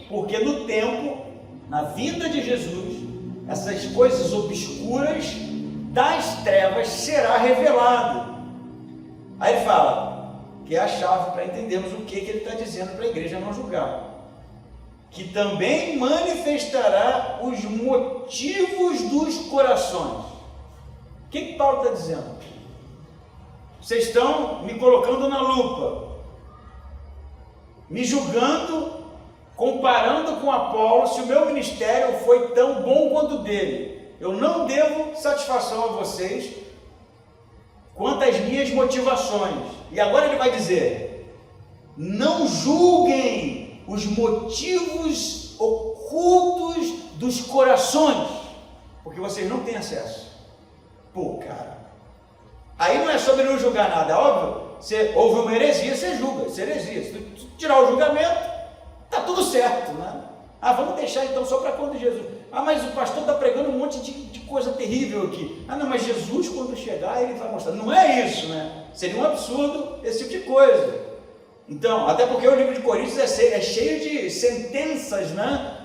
porque no tempo, na vinda de Jesus, essas coisas obscuras das trevas será revelado. Aí ele fala que é a chave para entendermos o que ele está dizendo para a igreja não julgar, que também manifestará os motivos dos corações. O que Paulo está dizendo? Vocês estão me colocando na lupa. me julgando, comparando com Apolo, se o meu ministério foi tão bom quanto o dele. Eu não devo satisfação a vocês quanto às minhas motivações. E agora ele vai dizer: não julguem os motivos ocultos dos corações, porque vocês não têm acesso. Pô, cara, aí não é sobre não julgar nada, óbvio. Você ouve uma heresia, você julga, isso é heresia. Se tu tirar o julgamento, tá tudo certo, né? Ah, vamos deixar então só para quando Jesus. Ah, mas o pastor está pregando um monte de coisa terrível aqui. Ah, não, mas Jesus quando chegar ele vai mostrar. Não é isso, né? Seria um absurdo esse tipo de coisa. Então, até porque o livro de Coríntios é cheio de sentenças, né?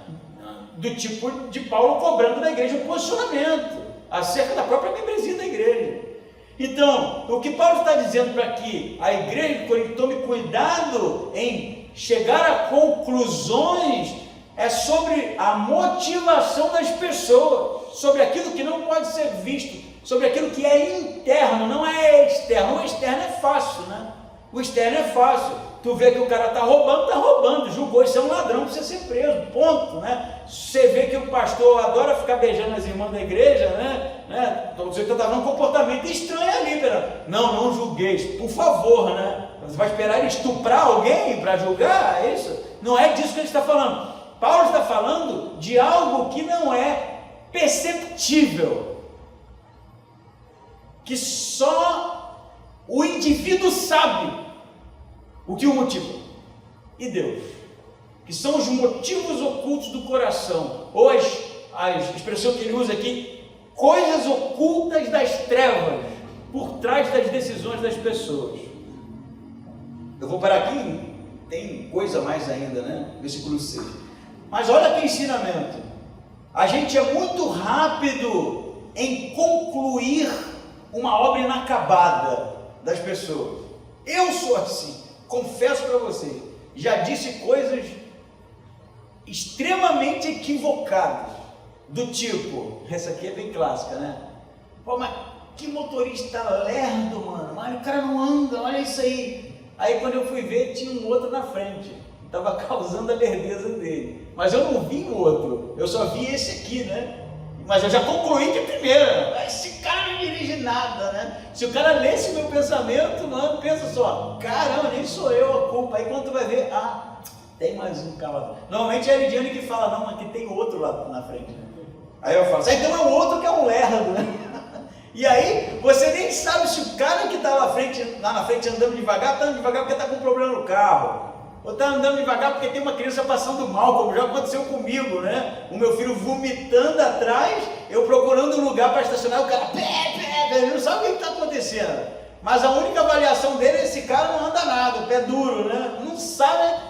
Do tipo de Paulo cobrando da igreja um posicionamento acerca da própria membresia da igreja. Então, o que Paulo está dizendo para que a igreja de Corinto tome cuidado em chegar a conclusões é sobre a motivação das pessoas, sobre aquilo que não pode ser visto, sobre aquilo que é interno, não é externo. O externo é fácil, né? O externo é fácil. Tu vê que o cara está roubando, julgou, isso é um ladrão, precisa ser preso, ponto, né? Você vê que o pastor adora ficar beijando as irmãs da igreja, né? Então você está dando um comportamento estranho ali, não julgueis, por favor, né? Você vai esperar ele estuprar alguém para julgar? É isso? Não é disso que ele está falando. Paulo está falando de algo que não é perceptível, que só o indivíduo sabe o que o motiva, e Deus, que são os motivos ocultos do coração, ou a expressão que ele usa aqui, coisas ocultas das trevas, por trás das decisões das pessoas. Eu vou parar aqui, tem coisa mais ainda, né? Versículo 6. Mas olha que ensinamento, a gente é muito rápido em concluir uma obra inacabada das pessoas. Eu sou assim. Confesso para vocês, já disse coisas extremamente equivocadas, do tipo, essa aqui é bem clássica, né? Pô, mas que motorista lerdo, mano, mas o cara não anda, olha isso aí. Aí quando eu fui ver, tinha um outro na frente, estava causando a lerdeza dele, mas eu não vi o outro, eu só vi esse aqui, né? Mas eu já concluí de primeira, esse cara não dirige nada, né? Se o cara lesse meu pensamento, mano, pensa só, caramba, nem sou eu a culpa. Aí quando tu vai ver, tem mais um carro. Normalmente é a Lidiane que fala, não, mas que tem outro lá na frente. Aí eu falo, então é o outro que é um lerdo, né? E aí você nem sabe se o cara que está lá na frente andando devagar, está andando devagar porque está com problema no carro. Ou está andando devagar porque tem uma criança passando mal, como já aconteceu comigo, né? O meu filho vomitando atrás, eu procurando um lugar para estacionar, o cara, ele não sabe o que está acontecendo. Mas a única avaliação dele é esse cara não anda nada, o pé duro, né? Não sabe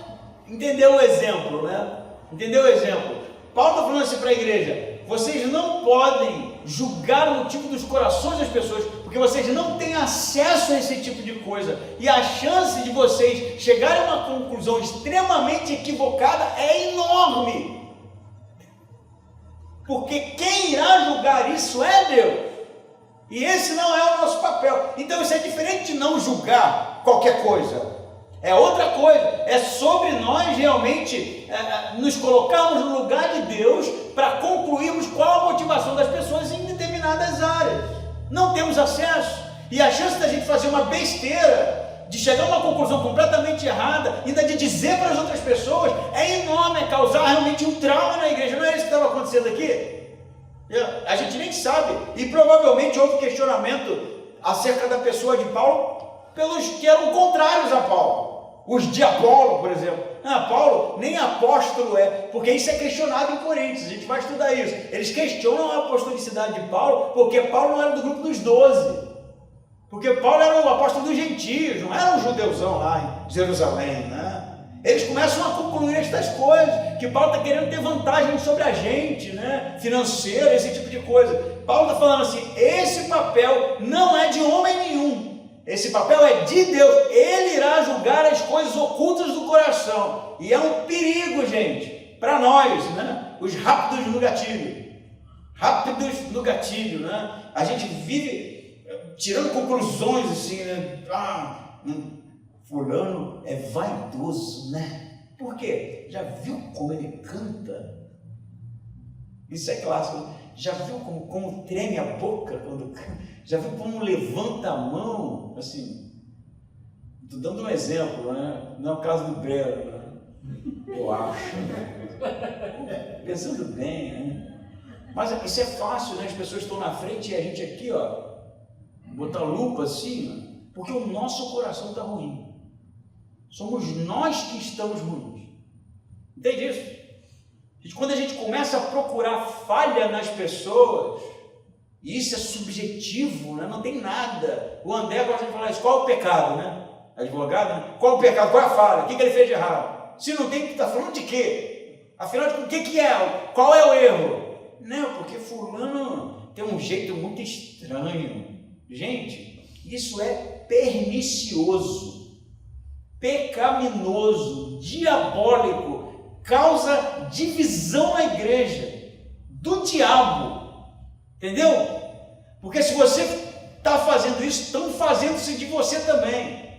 entender o exemplo, né? Entendeu o exemplo? Paulo está falando assim para a igreja, vocês não podem julgar o motivo dos corações das pessoas, porque vocês não têm acesso a esse tipo de coisa, e a chance de vocês chegarem a uma conclusão extremamente equivocada é enorme, porque quem irá julgar isso é Deus, e esse não é o nosso papel. Então isso é diferente de não julgar qualquer coisa, é outra coisa, é sobre nós realmente nos colocarmos no lugar de Deus para concluirmos qual a motivação das pessoas em determinadas áreas. Não temos acesso, e a chance da gente fazer uma besteira, de chegar a uma conclusão completamente errada, ainda de dizer para as outras pessoas, é enorme, é causar realmente um trauma na igreja. Não é isso que estava acontecendo aqui? A gente nem sabe, e provavelmente houve questionamento acerca da pessoa de Paulo pelos que eram contrários a Paulo. Os de Apolo, por exemplo. Paulo nem apóstolo é, porque isso é questionado em Coríntios, a gente vai estudar isso. Eles questionam a apostolicidade de Paulo, porque Paulo não era do grupo dos 12. Porque Paulo era o apóstolo dos gentios, não era um judeuzão lá em Jerusalém, né? Eles começam a concluir estas coisas, que Paulo está querendo ter vantagem sobre a gente, né? Financeira, esse tipo de coisa. Paulo está falando assim, esse papel não é de homem nenhum. Esse papel é de Deus, Ele irá julgar as coisas ocultas do coração, e é um perigo, gente, para nós, né? Os rápidos no gatilho, né? A gente vive tirando conclusões assim, né? fulano é vaidoso, né? Por quê? Já viu como ele canta? Isso é clássico. Já viu como treme a boca quando canta? Já viu como levanta a mão? Assim, estou dando um exemplo, né? Não é o caso do Breno, né? Eu acho. Né? Pensando bem, né? Mas isso é fácil, né? As pessoas estão na frente e a gente aqui, ó, botar lupa assim, né? Porque o nosso coração está ruim. Somos nós que estamos ruins. Entende isso? Quando a gente começa a procurar falha nas pessoas, e isso é subjetivo, né? Não tem nada. O André gosta de falar isso. Qual é o pecado, né? Advogado, né? Qual é o pecado? Qual é a falha? O que ele fez de errado? Se não tem, está falando de quê? Afinal, o que é? Qual é o erro? Não, porque fulano tem um jeito muito estranho. Gente, isso é pernicioso, pecaminoso, diabólico, causa divisão na igreja, do diabo, entendeu? Porque se você está fazendo isso, estão fazendo-se de você também,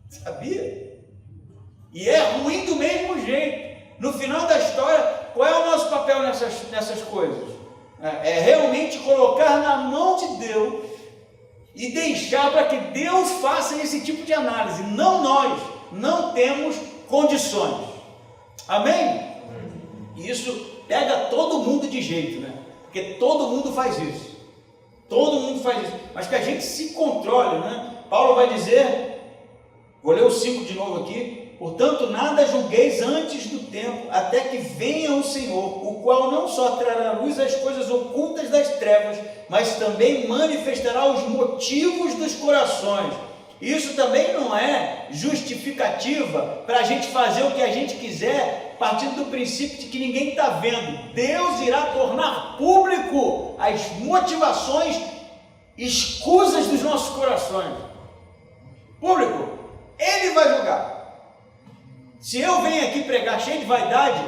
sabia? E é ruim do mesmo jeito. No final da história, qual é o nosso papel nessas coisas? É realmente colocar na mão de Deus e deixar para que Deus faça esse tipo de análise. Não nós, não temos condições. Amém? E isso pega todo mundo de jeito, né? Porque todo mundo faz isso. Todo mundo faz isso. Mas que a gente se controle, né? Paulo vai dizer, vou ler o 5 de novo aqui. Portanto, nada julgueis antes do tempo, até que venha o Senhor, o qual não só trará à luz as coisas ocultas das trevas, mas também manifestará os motivos dos corações. Isso também não é justificativa para a gente fazer o que a gente quiser, partindo do princípio de que ninguém está vendo. Deus irá tornar público as motivações escusas dos nossos corações. Público, Ele vai julgar. Se eu venho aqui pregar cheio de vaidade,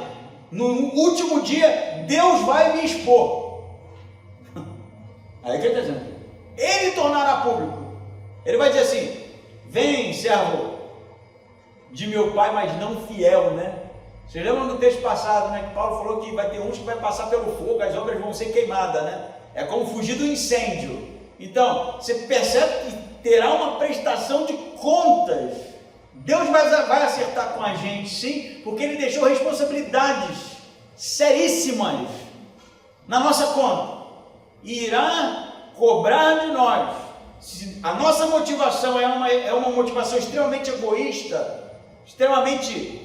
no último dia, Deus vai me expor. Aí que ele está dizendo. Ele tornará público. Ele vai dizer assim, vem, servo de meu pai, mas não fiel, né? Vocês lembram do texto passado, né? Que Paulo falou que vai ter uns que vai passar pelo fogo, as obras vão ser queimadas, né? É como fugir do incêndio. Então, você percebe que terá uma prestação de contas. Deus vai acertar com a gente, sim, porque Ele deixou responsabilidades seríssimas na nossa conta. E irá cobrar de nós. Se a nossa motivação é uma motivação extremamente egoísta, extremamente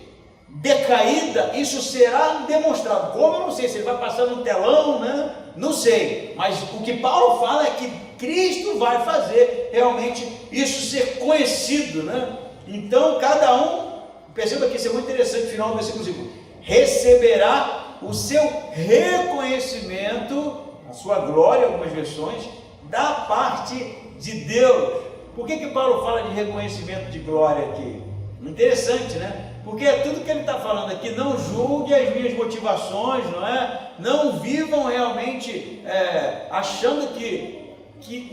decaída, isso será demonstrado. Como? Eu não sei, se ele vai passar no telão, né? Não sei. Mas o que Paulo fala é que Cristo vai fazer realmente isso ser conhecido, né? Então, cada um, perceba que isso é muito interessante, no final do versículo 5, receberá o seu reconhecimento, a sua glória, algumas versões, da parte de Deus. Por que Paulo fala de reconhecimento de glória aqui? Interessante, né? Porque tudo que ele está falando aqui, não julgue as minhas motivações, não é? Não vivam realmente achando que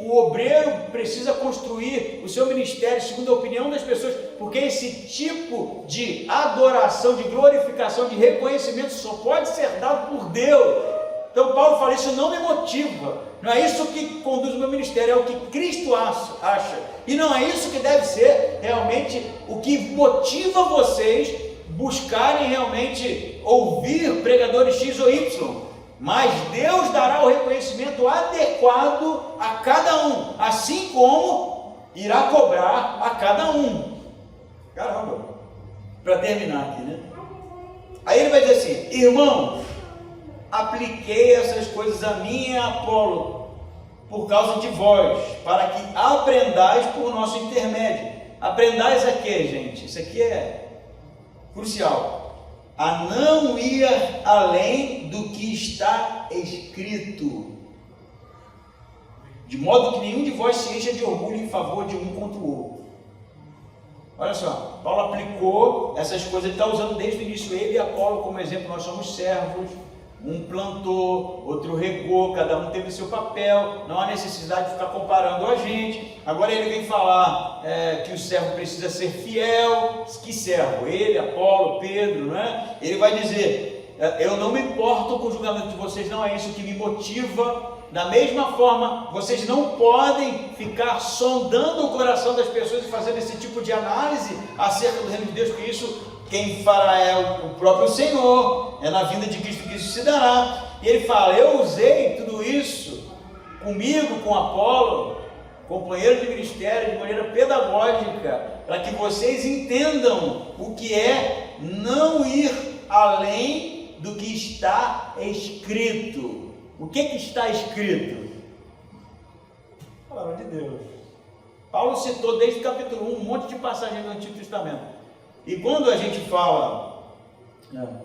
o obreiro precisa construir o seu ministério segundo a opinião das pessoas, porque esse tipo de adoração, de glorificação, de reconhecimento só pode ser dado por Deus. Então Paulo fala, isso não me motiva, não é isso que conduz o meu ministério, é o que Cristo acha, e não é isso que deve ser realmente o que motiva vocês buscarem realmente ouvir pregadores X ou Y. Mas Deus dará o reconhecimento adequado a cada um, assim como irá cobrar a cada um. Caramba, para terminar aqui, né? Aí ele vai dizer assim, irmãos, apliquei essas coisas a mim e a Apolo, por causa de vós, para que aprendais por nosso intermédio. Aprendais a quê, gente? Isso aqui é crucial. A não ir além do que está escrito, de modo que nenhum de vós se encha de orgulho em favor de um contra o outro. Olha só, Paulo aplicou essas coisas, ele está usando desde o início ele e Apolo como exemplo. Nós somos servos, Um plantou, outro regou, cada um teve seu papel, não há necessidade de ficar comparando a gente. Agora ele vem falar que o servo precisa ser fiel. Que servo? Ele, Apolo, Pedro, né? Ele vai dizer, eu não me importo com o julgamento de vocês, não é isso que me motiva. Da mesma forma, vocês não podem ficar sondando o coração das pessoas e fazendo esse tipo de análise acerca do reino de Deus, porque isso quem fará é o próprio Senhor, é na vinda de Cristo que isso se dará. E ele fala, eu usei tudo isso comigo, com Apolo, companheiro de ministério, de maneira pedagógica, para que vocês entendam o que é não ir além do que está escrito. O que está escrito? A palavra de Deus. Paulo citou desde o capítulo 1 um monte de passagens do Antigo Testamento. E quando a gente fala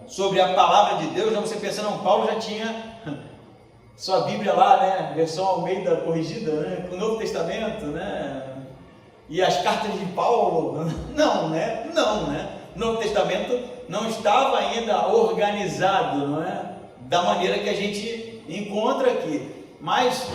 sobre a palavra de Deus, você pensa, não, Paulo já tinha sua Bíblia lá, né? Versão Almeida corrigida, né? Com o Novo Testamento, né? E as cartas de Paulo, não, né? Não, né? O Novo Testamento não estava ainda organizado, não é? Da maneira que a gente encontra aqui. Mas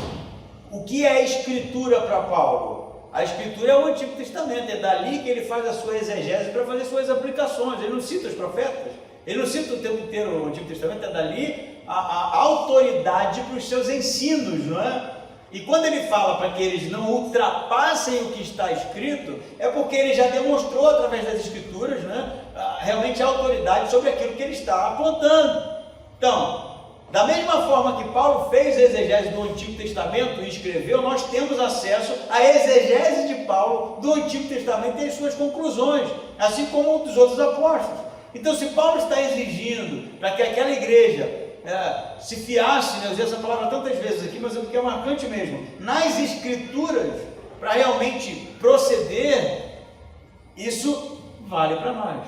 o que é a Escritura para Paulo? A Escritura é o Antigo Testamento, é dali que ele faz a sua exegese para fazer suas aplicações. Ele não cita os profetas, ele não cita o tempo inteiro o Antigo Testamento, é dali a autoridade para os seus ensinos, não é? E quando ele fala para que eles não ultrapassem o que está escrito, é porque ele já demonstrou através das Escrituras, né, realmente a autoridade sobre aquilo que ele está apontando. Então, da mesma forma que Paulo fez a exegese do Antigo Testamento e escreveu, nós temos acesso à exegese de Paulo do Antigo Testamento e as suas conclusões, assim como dos outros apóstolos. Então, se Paulo está exigindo para que aquela igreja se fiasse, né, eu usei essa palavra tantas vezes aqui, mas é porque é marcante mesmo, nas Escrituras, para realmente proceder, isso vale para nós.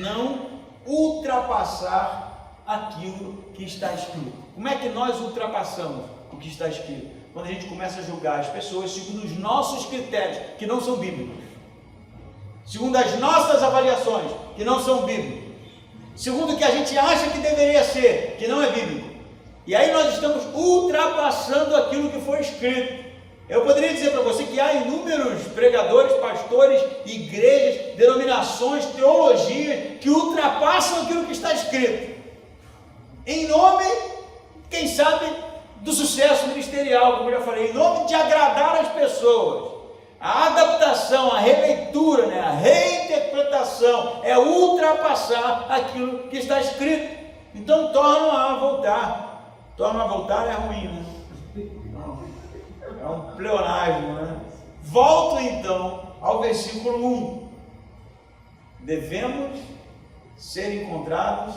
Não ultrapassar aquilo que está escrito. Como é que nós ultrapassamos o que está escrito? Quando a gente começa a julgar as pessoas segundo os nossos critérios, que não são bíblicos, segundo as nossas avaliações, que não são bíblicos, segundo o que a gente acha que deveria ser, que não é bíblico. E aí nós estamos ultrapassando aquilo que foi escrito. Eu poderia dizer para você que há inúmeros pregadores, pastores, igrejas, denominações, teologias que ultrapassam aquilo que está escrito, em nome, quem sabe, do sucesso ministerial, como eu já falei, em nome de agradar as pessoas. A adaptação, a releitura, né, a reinterpretação é ultrapassar aquilo que está escrito. Então tornam a voltar. Tornam a voltar é ruim, né? É um pleonasmo, né? Volto então ao versículo 1. Devemos ser encontrados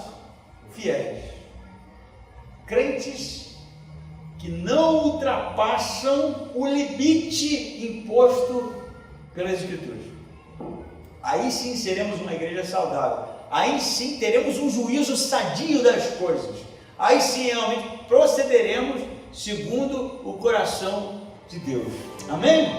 fiéis. Crentes que não ultrapassam o limite imposto pelas Escrituras. Aí sim seremos uma igreja saudável. Aí sim teremos um juízo sadio das coisas. Aí sim realmente procederemos segundo o coração de Deus. Amém?